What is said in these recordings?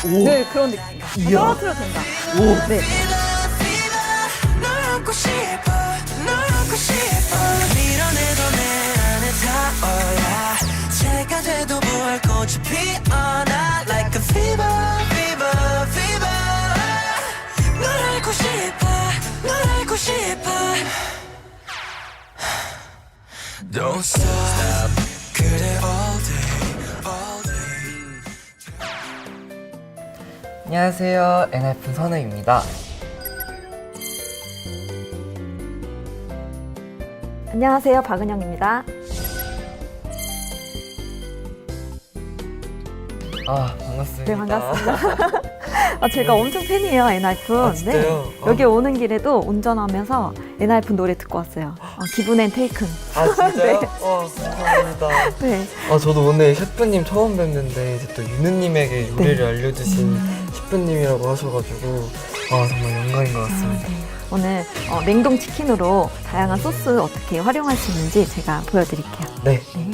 네, 그런 느낌. 이야. 떨어뜨려도 된다. 오. 네. Don't stop, 그래 all day, all day. 안녕하세요. 엔하이픈 선우입니다. 안녕하세요, 박은영입니다. 반갑습니다. 네, 반갑습니다. 제가 엄청 팬이에요, 엔하이픈. 진짜요? 여기 오는 길에도 운전하면서 엔하이픈 노래 듣고 왔어요. 기분 앤 테이큰. 진짜요? 네. 감사합니다. 네. 저도 오늘 셰프님 처음 뵙는데 이제 또 유느님에게 요리를 알려주신 셰프님이라고 하셔가지고 정말 영광인 것 같습니다. 네. 오늘 냉동 치킨으로 다양한 소스 어떻게 활용할 수 있는지 제가 보여드릴게요. 네. 네.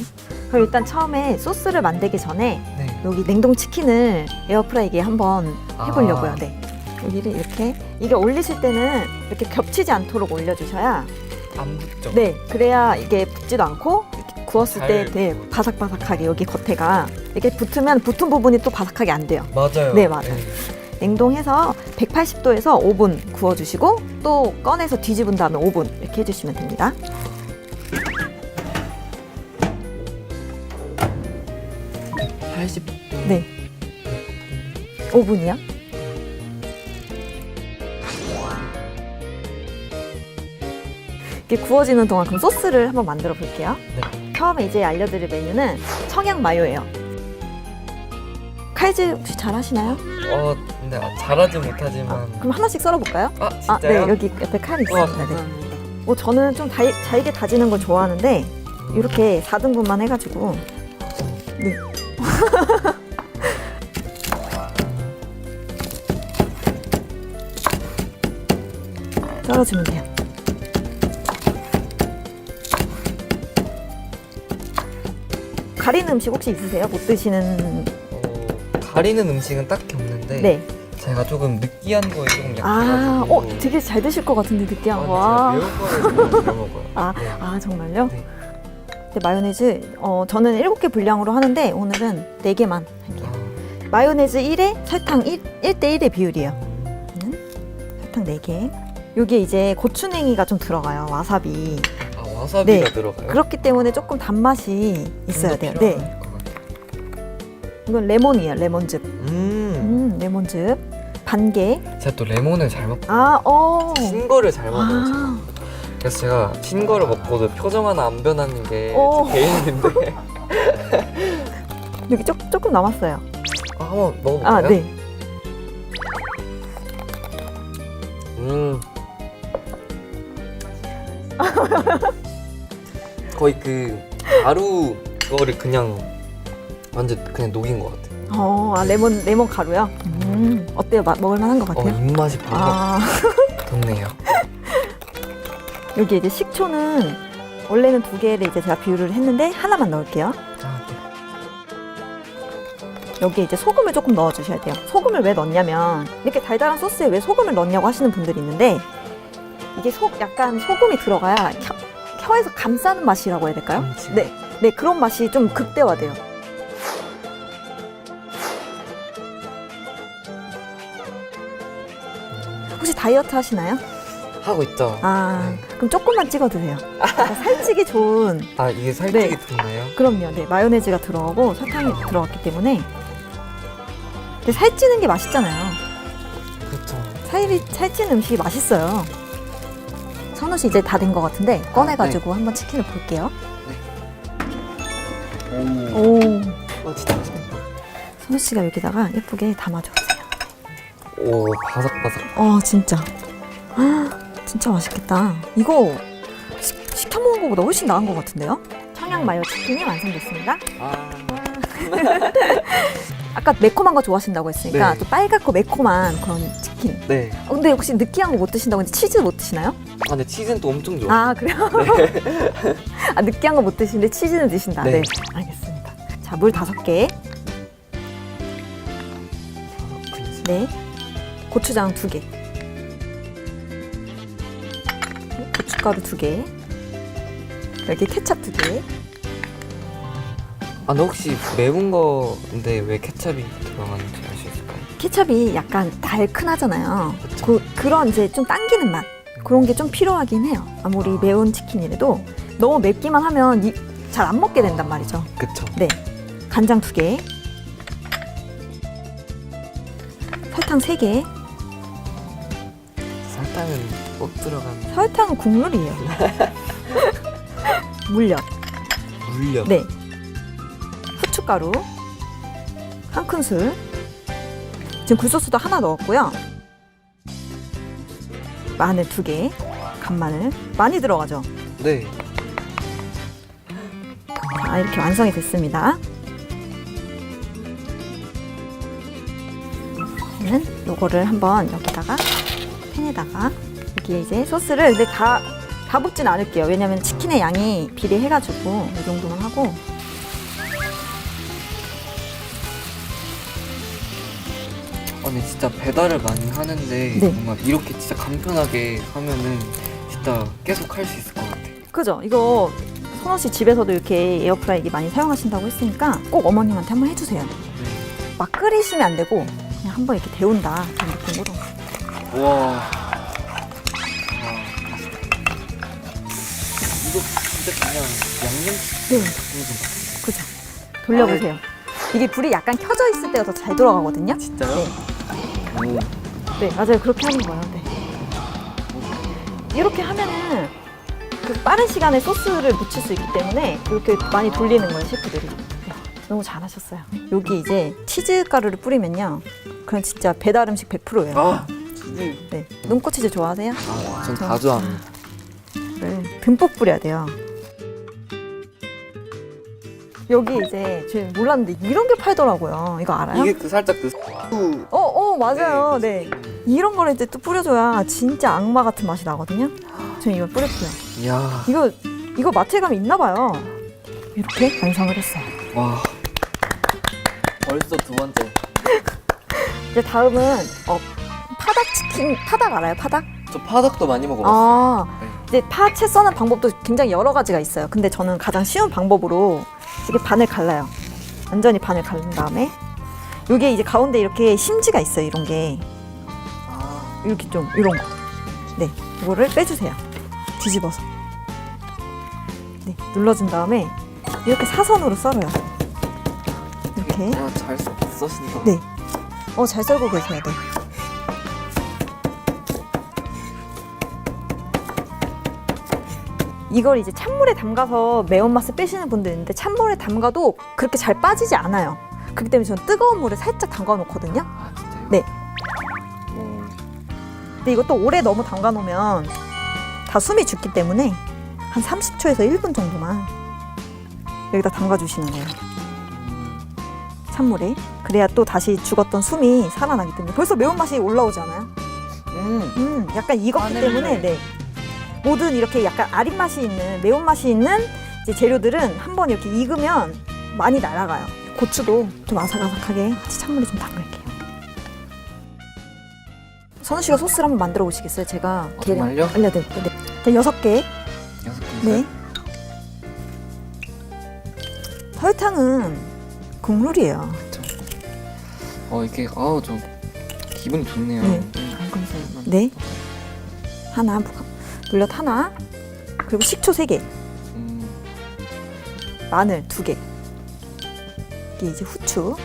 그럼 일단 처음에 소스를 만들기 전에 네. 여기 냉동 치킨을 에어프라이기에 한번 해보려고요. 네. 여기를 이렇게, 이게 올리실 때는 이렇게 겹치지 않도록 올려주셔야, 안 붙죠? 네, 그래야 이게 붙지도 않고 이렇게 구웠을 때 잘 되게 바삭바삭하게 여기 겉에가 이렇게 붙으면 붙은 부분이 또 바삭하게 안 돼요. 맞아요. 네, 맞아요. 냉동해서 180도에서 5분 구워주시고 또 꺼내서 뒤집은 다음에 5분 이렇게 해주시면 됩니다. 80도. 네. 5분이요? 이렇게 구워지는 동안 그럼 소스를 한번 만들어 볼게요. 네. 처음에 이제 알려드릴 메뉴는 청양 마요예요. 칼질 혹시 잘 하시나요? 근데 잘하진 못하지만. 그럼 하나씩 썰어 볼까요? 진짜요? 네, 여기 옆에 칼이 있습니다. 네. 감사합니다. 저는 좀 잘게 다지는 걸 좋아하는데 이렇게 4등분만 해가지고. 네. 썰어주면 돼요. 가리는 음식 혹시 있으세요? 못 드시는? 가리는 음식은 딱히 없는데 네. 제가 조금 느끼한 거에 조금 약해가지고. 되게 잘 드실 것 같은데 느끼한 거. 제가 매운 거를 잘 먹어요. 네. 정말요? 네. 네, 마요네즈 저는 7개 분량으로 하는데 오늘은 4개만 할게요. 마요네즈 1에 설탕 1대1의 비율이에요. 설탕 4개. 여기에 이제 고추냉이가 좀 들어가요. 와사비. 와사비가 네. 들어가요? 그렇기 때문에 조금 단맛이 있어야 돼요. 네. 네. 이건 레몬이에요. 레몬즙. 레몬즙. 반 개. 제가 또 레몬을 잘 먹고 신 거를 잘 먹어요. 제가. 그래서 제가 신 거를 먹고도 표정 하나 안 변하는 게 제 개인인데. 여기 조금 남았어요. 한번 먹어볼까요? 네. 거의 그 가루 거를 그냥 완전 그냥 녹인 것 같아요. 레몬 가루요? 어때요? 먹을 만한 것 같아요? 입맛이 바로 돋네요. 여기 이제 식초는 원래는 2개를 이제 제가 비율을 했는데 하나만 넣을게요. 네. 여기에 이제 소금을 조금 넣어주셔야 돼요. 소금을 왜 넣냐면 이렇게 달달한 소스에 왜 소금을 넣냐고 하시는 분들이 있는데 이게 약간 소금이 들어가야 혀에서 감싸는 맛이라고 해야 될까요? 네, 그런 맛이 좀 극대화돼요. 혹시 다이어트 하시나요? 하고 있죠. 네. 그럼 조금만 찍어 드세요. 그러니까 살찌기 좋은. 이게 살찌기 네. 좋나요? 그럼요. 네, 마요네즈가 들어가고 설탕이 들어갔기 때문에. 근데 살찌는 게 맛있잖아요. 그렇죠. 살찌는 음식이 맛있어요. 선우 씨 이제 다 된 것 같은데 꺼내가지고 한번 치킨을 볼게요. 오. 진짜 맛있겠다. 선우 씨가 여기다가 예쁘게 담아주세요. 오, 바삭바삭. 진짜. 진짜 맛있겠다. 이거 시켜 먹은 것보다 훨씬 나은 것 같은데요? 청양 마요 치킨이 완성됐습니다. 아까 매콤한 거 좋아하신다고 했으니까 네. 또 빨갛고 매콤한 그런 치킨. 네. 근데 혹시 느끼한 거 못 드신다고 했는데 치즈 못 드시나요? 근데 치즈는 또 엄청 좋아. 그래요? 느끼한 거 못 드시는데 치즈는 드신다. 네. 네. 알겠습니다. 자, 물 5개. 네. 고추장 2개. 고춧가루 2개. 여기 케찹 2개. 아, 근데 혹시 매운 거인데 왜 케찹이 들어가는지 알 수 있을까요? 케찹이 약간 달큰하잖아요. 그쵸. 그런 이제 좀 당기는 맛. 그런 게 좀 필요하긴 해요. 아무리 매운 치킨이라도 너무 맵기만 하면 잘 안 먹게 된단 말이죠. 그쵸. 네. 간장 2개. 설탕 3개. 설탕은 꼭 들어가는. 설탕은 국물이에요. 물엿. 물엿. 네. 후춧가루 1큰술. 지금 굴소스도 하나 넣었고요. 마늘 2개. 간마늘. 많이 들어가죠? 네. 자, 이렇게 완성이 됐습니다. 저는 요거를 한번 여기다가 팬에다가 여기에 이제 소스를 근데 다 붓진 않을게요. 왜냐면 치킨의 양이 비례해가지고 이 정도만 하고 아니 진짜 배달을 많이 하는데 네. 뭔가 이렇게 진짜 간편하게 하면은 진짜 계속 할 수 있을 것 같아요. 그죠? 이거 선호 씨 집에서도 이렇게 에어프라이기 많이 사용하신다고 했으니까 꼭 어머님한테 한번 해주세요. 네. 막 끓이시면 안 되고 그냥 한번 이렇게 데운다 그런 느낌으로. 와. 이거 진짜 그냥 양념치킨 네. 닭강정 같은데. 그죠? 돌려보세요. 이게 불이 약간 켜져 있을 때가 더 잘 돌아가거든요. 진짜요? 네. 오. 네, 맞아요. 그렇게 하는 거예요. 네. 이렇게 하면은 그 빠른 시간에 소스를 묻힐 수 있기 때문에 이렇게 많이 돌리는 거예요, 셰프들이. 네, 너무 잘하셨어요. 여기 이제 치즈 가루를 뿌리면요. 그럼 진짜 배달 음식 100%예요. 아, 진짜. 네. 눈꽃 치즈 좋아하세요? 아, 전 다 좋아합니다. 네, 듬뿍 뿌려야 돼요. 여기 이제 저희 몰랐는데 이런 게 팔더라고요. 이거 알아요? 이게 그 살짝 그 맞아요. 네. 이런 거를 이제 또 뿌려줘야 진짜 악마 같은 맛이 나거든요. 저는 이걸 뿌렸고요. 이야. 이거 마트에 가면 있나 봐요. 이렇게 완성을 했어요. 와. 벌써 2번째. 이제 다음은 파닭 알아요? 파닭? 저 파닭도 많이 먹어봤어요. 아, 네. 이제 파채 써는 방법도 굉장히 여러 가지가 있어요. 근데 저는 가장 쉬운 방법으로 이렇게 반을 갈라요. 완전히 반을 갈른 다음에 여기에 이제 가운데 이렇게 심지가 있어요. 이런 게 아. 이렇게 좀 이런 거. 네, 이거를 빼주세요. 뒤집어서. 네, 눌러준 다음에 이렇게 사선으로 썰어요. 이렇게. 와, 잘 써신다. 네. 잘 썰고 계세요. 네. 이걸 이제 찬물에 담가서 매운맛을 빼시는 분들 있는데 찬물에 담가도 그렇게 잘 빠지지 않아요. 그렇기 때문에 저는 뜨거운 물에 살짝 담가 놓거든요. 아, 진짜요? 네. 오. 근데 이것도 오래 너무 담가 놓으면 다 숨이 죽기 때문에 한 30초에서 1분 정도만 여기다 담가 주시는 거예요. 찬물에. 그래야 또 다시 죽었던 숨이 살아나기 때문에 벌써 매운맛이 올라오지 않아요? 약간 익었기 때문에 네. 모든 이렇게 약간 아린 맛이 있는 매운맛이 있는 이제 재료들은 한번 이렇게 익으면 많이 날아가요. 고추도 좀 아삭아삭하게 같이 찬물에 좀 담글게요. 선우 씨가 소스를 한번 만들어 보시겠어요? 제가 정말요? 알려드릴게요. 네. 자, 6개. 6개. 네. 설탕은 국물이에요. 이렇게 좀 기분이 좋네요. 네. 네. 하나, 물엿 하나, 그리고 식초 3개, 마늘 2개. 이게 이제 후추.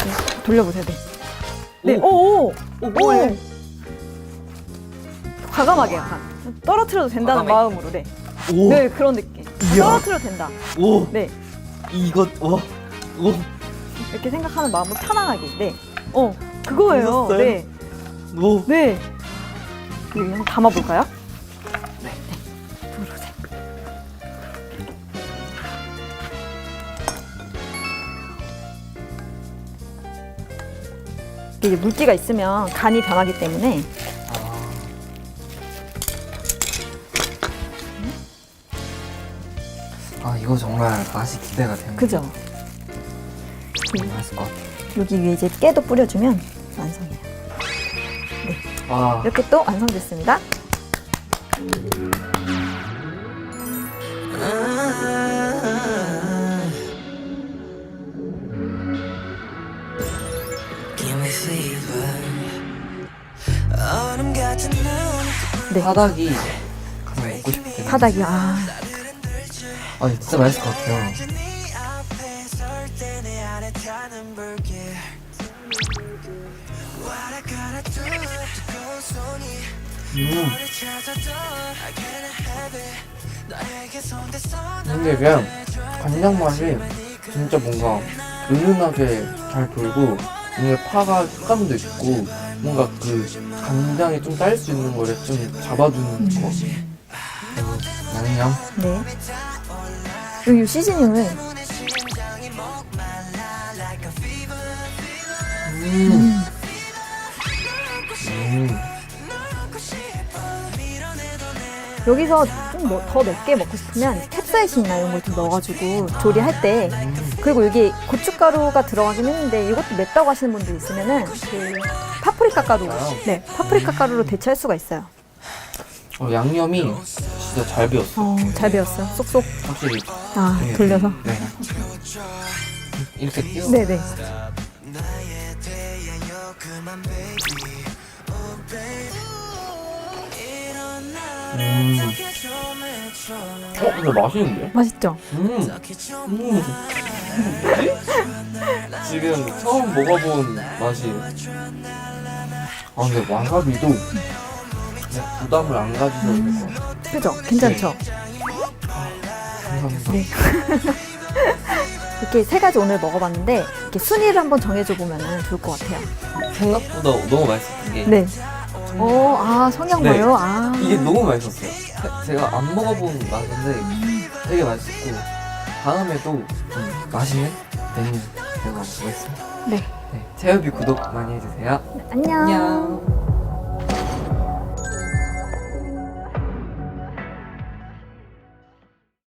네, 돌려보세요. 네. 네, 오. 과감하게 약간 떨어뜨려도 된다는 과감하게. 마음으로, 네. 오. 네, 그런 느낌. 떨어뜨려도 된다. 오. 네, 이거 오. 이렇게 생각하는 마음으로 편안하게. 네, 그거예요. 보셨어요? 네, 오. 네. 여기 한번 담아볼까요? 네. 들어오세요. 이게 물기가 있으면 간이 변하기 때문에. 이거 정말 맛이 기대가 됩니다. 그죠? 맛있을 것 같아요. 여기 위에 이제 깨도 뿌려주면 완성이에요. 와, 이렇게 또 완성됐습니다. Give me fever. 얼음 같은 눈. 네. 파닭이 가장 먹고 싶을 때. 파닭이 진짜 맛있을 것 같아요. 네 앞에 설 때 내 안에 타는 불길. What I gotta do. 뜨거운 손이 너를 찾아도 I can't have it. 너에게 손대서 근데 그냥 간장 맛이 진짜 뭔가 은은하게 잘 돌고 오늘 파가 식감도 있고 뭔가 그 간장이 좀 딸 수 있는 거를 좀 잡아주는 거. 그리고 양념. 네. 여기 시즈닝을 여기서 좀 더 맵게 먹고 싶으면 캡사이신이나 이런 걸 좀 넣어가지고 조리할 때. 그리고 여기 고춧가루가 들어가긴 했는데 이것도 맵다고 하시는 분들 있으면은 그 파프리카 가루, 네, 파프리카 가루로 대체할 수가 있어요. 양념이 진짜 잘 배웠어. 잘 배웠어요. 쏙쏙. 확실히. 네. 돌려서. 네. 이렇게 띄워. 네네. 나의 태양여 그만 baby. Oh baby. 일어나 좀 해줘. 근데 맛있는데? 맛있죠? 지금 처음 먹어본 맛이. 근데 와사비도 그냥 부담을 안 가지셔도 될 것 같아요. 그죠? 괜찮죠? 감사합니다. 네. 이렇게 세 가지 오늘 먹어봤는데 이렇게 순위를 한번 정해줘 보면 좋을 것 같아요. 생각보다 너무 맛있었던 게 네. 성향마요? 네. 이게 너무 맛있었어요. 제가 안 먹어본 맛인데 되게 맛있고 다음에도 좀 맛있는 메뉴 제가 먹어보겠습니다. 네. 채엽이 구독 많이 해주세요. 안녕. 안녕.